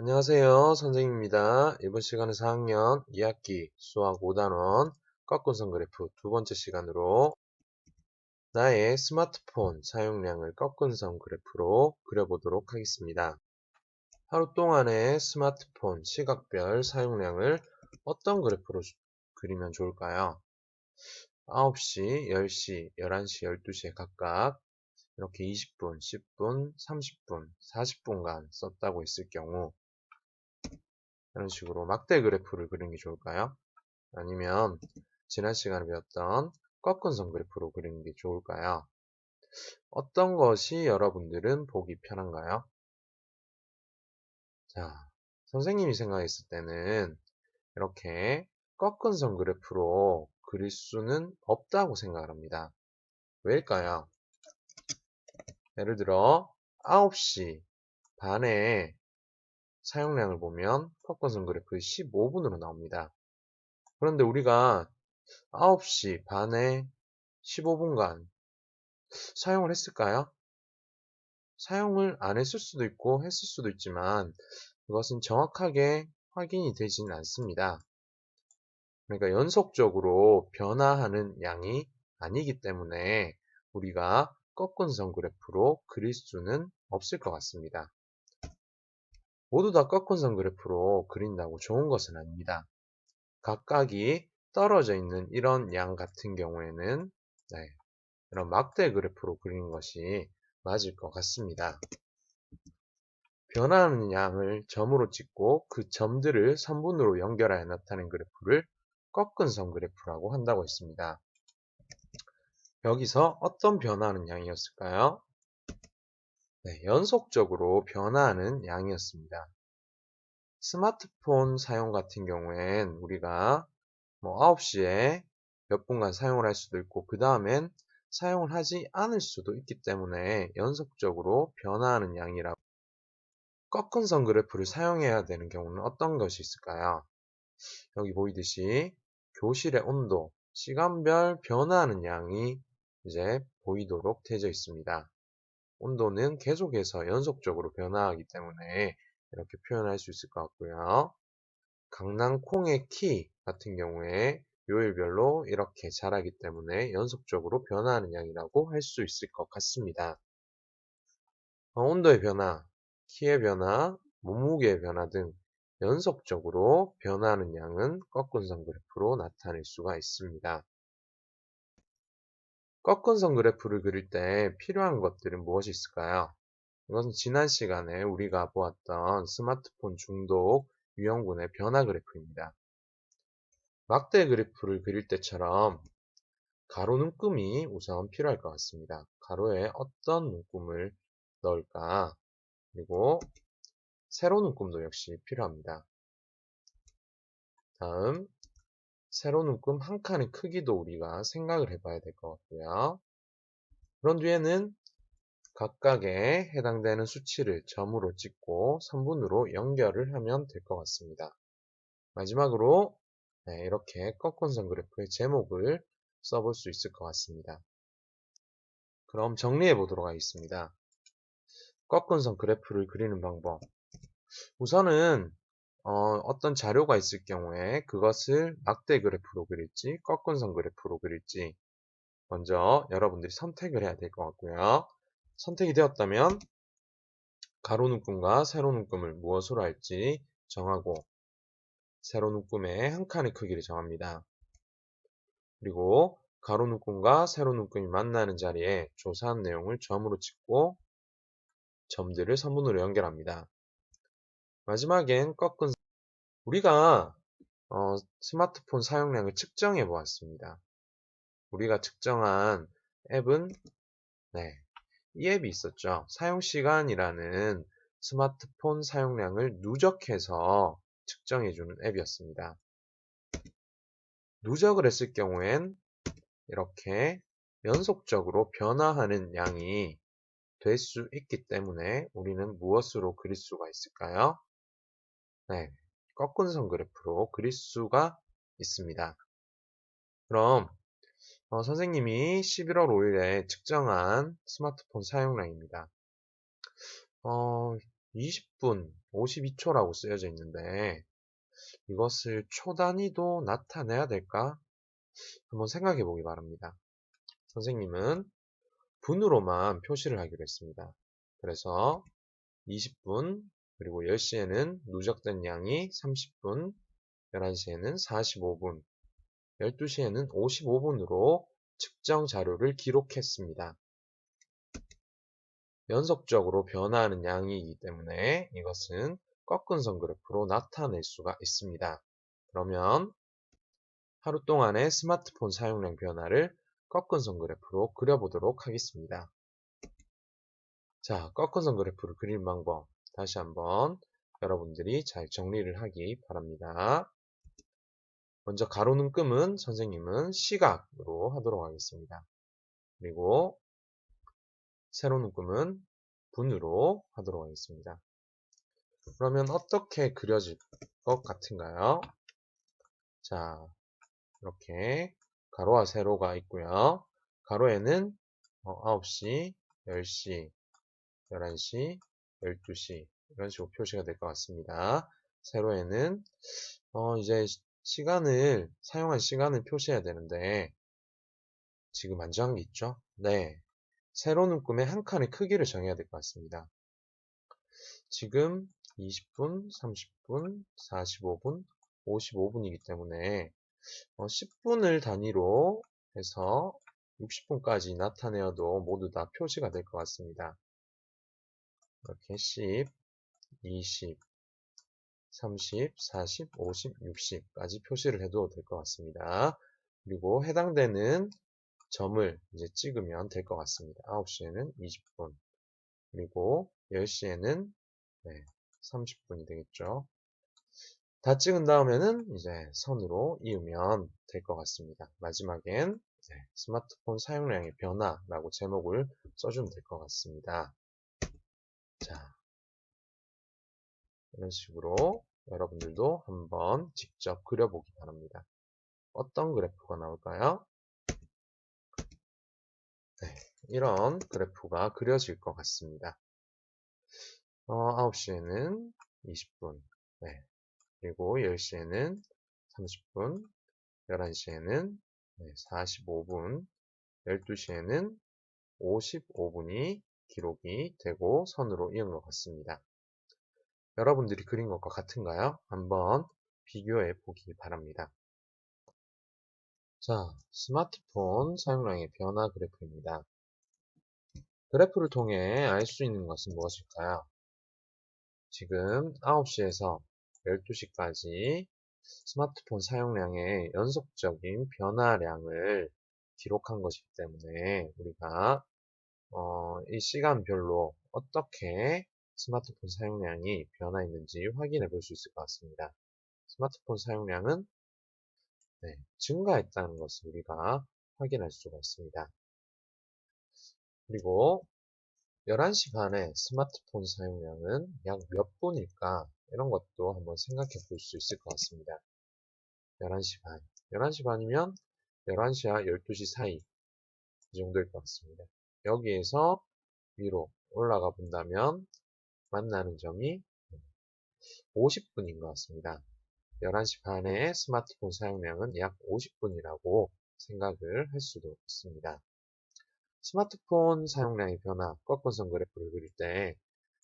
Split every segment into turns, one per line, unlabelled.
안녕하세요. 선생님입니다. 이번 시간은 4학년 2학기 수학 5단원 꺾은선 그래프 두 번째 시간으로 나의 스마트폰 사용량을 꺾은선 그래프로 그려보도록 하겠습니다. 하루 동안의 스마트폰 시각별 사용량을 어떤 그래프로 그리면 좋을까요? 9시, 10시, 11시, 12시에 각각 이렇게 20분, 10분, 30분, 40분간 썼다고 했을 경우 이런 식으로 막대 그래프를 그리는 게 좋을까요? 아니면 지난 시간에 배웠던 꺾은 선 그래프로 그리는 게 좋을까요? 어떤 것이 여러분들은 보기 편한가요? 자, 선생님이 생각했을 때는 이렇게 꺾은 선 그래프로 그릴 수는 없다고 생각을 합니다. 왜일까요? 예를 들어 9시 반에 사용량을 보면 꺾은 선 그래프 15분으로 나옵니다. 그런데 우리가 9시 반에 15분간 사용을 했을까요? 사용을 안 했을 수도 있고 했을 수도 있지만 그것은 정확하게 확인이 되지는 않습니다. 그러니까 연속적으로 변화하는 양이 아니기 때문에 우리가 꺾은 선 그래프로 그릴 수는 없을 것 같습니다. 모두 다 꺾은 선 그래프로 그린다고 좋은 것은 아닙니다. 각각이 떨어져 있는 이런 양 같은 경우에는 이런 막대 그래프로 그리는 것이 맞을 것 같습니다. 변화하는 양을 점으로 찍고 그 점들을 선분으로 연결하여 나타낸 그래프를 꺾은 선 그래프라고 한다고 했습니다. 여기서 어떤 변화하는 양이었을까요? 네, 연속적으로 변화하는 양이었습니다. 스마트폰 사용 같은 경우엔 우리가 9시에 몇 분간 사용을 할 수도 있고 그 다음엔 사용을 하지 않을 수도 있기 때문에 연속적으로 변화하는 양이라고 꺾은 선 그래프를 사용해야 되는 경우는 어떤 것이 있을까요? 여기 보이듯이 교실의 온도, 시간별 변화하는 양이 이제 보이도록 되어 있습니다. 온도는 계속해서 연속적으로 변화하기 때문에 이렇게 표현할 수 있을 것 같고요. 강낭콩의 키 같은 경우에 요일별로 이렇게 자라기 때문에 연속적으로 변화하는 양이라고 할 수 있을 것 같습니다. 온도의 변화, 키의 변화, 몸무게의 변화 등 연속적으로 변화하는 양은 꺾은 선 그래프로 나타낼 수가 있습니다. 꺾은 선 그래프를 그릴 때 필요한 것들은 무엇이 있을까요? 이것은 지난 시간에 우리가 보았던 스마트폰 중독 유형군의 변화 그래프입니다. 막대 그래프를 그릴 때처럼 가로 눈금이 우선 필요할 것 같습니다. 가로에 어떤 눈금을 넣을까? 그리고 세로 눈금도 역시 필요합니다. 다음 세로 눈금 한 칸의 크기도 우리가 생각을 해봐야 될 것 같고요. 그런 뒤에는 각각에 해당되는 수치를 점으로 찍고 선분으로 연결을 하면 될 것 같습니다. 마지막으로 이렇게 꺾은 선 그래프의 제목을 써볼 수 있을 것 같습니다. 그럼 정리해 보도록 하겠습니다. 꺾은 선 그래프를 그리는 방법. 우선은 어떤 자료가 있을 경우에 그것을 막대 그래프로 그릴지 꺾은 선 그래프로 그릴지 먼저 여러분들이 선택을 해야 될 것 같고요. 선택이 되었다면 가로 눈금과 세로 눈금을 무엇으로 할지 정하고 세로 눈금의 한 칸의 크기를 정합니다. 그리고 가로 눈금과 세로 눈금이 만나는 자리에 조사한 내용을 점으로 찍고 점들을 선분으로 연결합니다. 마지막엔 꺾은 우리가 스마트폰 사용량을 측정해 보았습니다. 우리가 측정한 앱은 이 앱이 있었죠. 사용시간이라는 스마트폰 사용량을 누적해서 측정해주는 앱이었습니다. 누적을 했을 경우엔 이렇게 연속적으로 변화하는 양이 될 수 있기 때문에 우리는 무엇으로 그릴 수가 있을까요? 꺾은 선 그래프로 그릴 수가 있습니다. 그럼 선생님이 11월 5일에 측정한 스마트폰 사용량입니다. 20분 52초라고 쓰여져 있는데 이것을 초 단위도 나타내야 될까? 한번 생각해 보기 바랍니다. 선생님은 분으로만 표시를 하기로 했습니다. 그래서 20분, 그리고 10시에는 누적된 양이 30분, 11시에는 45분, 12시에는 55분으로 측정 자료를 기록했습니다. 연속적으로 변화하는 양이기 때문에 이것은 꺾은 선 그래프로 나타낼 수가 있습니다. 그러면 하루 동안의 스마트폰 사용량 변화를 꺾은 선 그래프로 그려보도록 하겠습니다. 자, 꺾은 선 그래프를 그리는 방법 다시 한번 여러분들이 잘 정리를 하기 바랍니다. 먼저 가로 눈금은 선생님은 시각으로 하도록 하겠습니다. 그리고 세로 눈금은 분으로 하도록 하겠습니다. 그러면 어떻게 그려질 것 같은가요? 자, 이렇게 가로와 세로가 있고요. 가로에는 9시, 10시, 11시, 12시 이런 식으로 표시가 될 것 같습니다. 세로에는 이제 사용한 시간을 표시해야 되는데 지금 안 정한 게 있죠? 네. 세로 눈금의 한 칸의 크기를 정해야 될 것 같습니다. 지금 20분, 30분, 45분, 55분이기 때문에 10분을 단위로 해서 60분까지 나타내어도 모두 다 표시가 될 것 같습니다. 이렇게 10, 20, 30, 40, 50, 60까지 표시를 해도 될 것 같습니다. 그리고 해당되는 점을 이제 찍으면 될 것 같습니다. 9시에는 20분, 그리고 10시에는 30분이 되겠죠. 다 찍은 다음에는 이제 선으로 이으면 될 것 같습니다. 마지막엔 스마트폰 사용량의 변화라고 제목을 써주면 될 것 같습니다. 자, 이런 식으로 여러분들도 한번 직접 그려보기 바랍니다. 어떤 그래프가 나올까요? 네, 이런 그래프가 그려질 것 같습니다. 9시에는 20분, 그리고 10시에는 30분, 11시에는 45분, 12시에는 55분이 기록이 되고 선으로 이은 것 같습니다. 여러분들이 그린 것과 같은가요? 한번 비교해 보기 바랍니다. 자, 스마트폰 사용량의 변화 그래프입니다. 그래프를 통해 알 수 있는 것은 무엇일까요? 지금 9시에서 12시까지 스마트폰 사용량의 연속적인 변화량을 기록한 것이기 때문에 우리가 이 시간별로 어떻게 스마트폰 사용량이 변화했는지 확인해 볼 수 있을 것 같습니다. 스마트폰 사용량은 증가했다는 것을 우리가 확인할 수가 있습니다. 그리고 11시 반에 스마트폰 사용량은 약 몇 분일까? 이런 것도 한번 생각해 볼 수 있을 것 같습니다. 11시 반. 11시 반이면 11시와 12시 사이 이 정도일 것 같습니다. 여기에서 위로 올라가 본다면 만나는 점이 50분인 것 같습니다. 11시 반에 스마트폰 사용량은 약 50분이라고 생각을 할 수도 있습니다. 스마트폰 사용량의 변화, 꺾어선 그래프를 그릴 때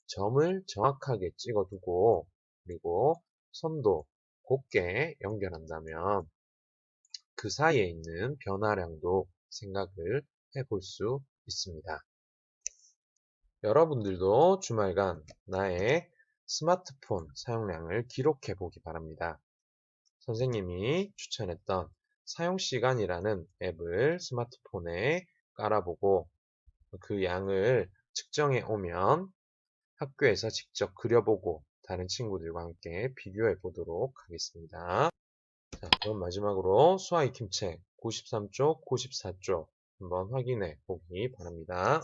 점을 정확하게 찍어두고 그리고 선도 곱게 연결한다면 그 사이에 있는 변화량도 생각을 해볼 수 있습니다. 여러분들도 주말간 나의 스마트폰 사용량을 기록해 보기 바랍니다. 선생님이 추천했던 사용시간이라는 앱을 스마트폰에 깔아보고 그 양을 측정해 오면 학교에서 직접 그려보고 다른 친구들과 함께 비교해 보도록 하겠습니다. 자, 그럼 마지막으로 수학 익힘책 93쪽, 94쪽 한번 확인해 보기 바랍니다.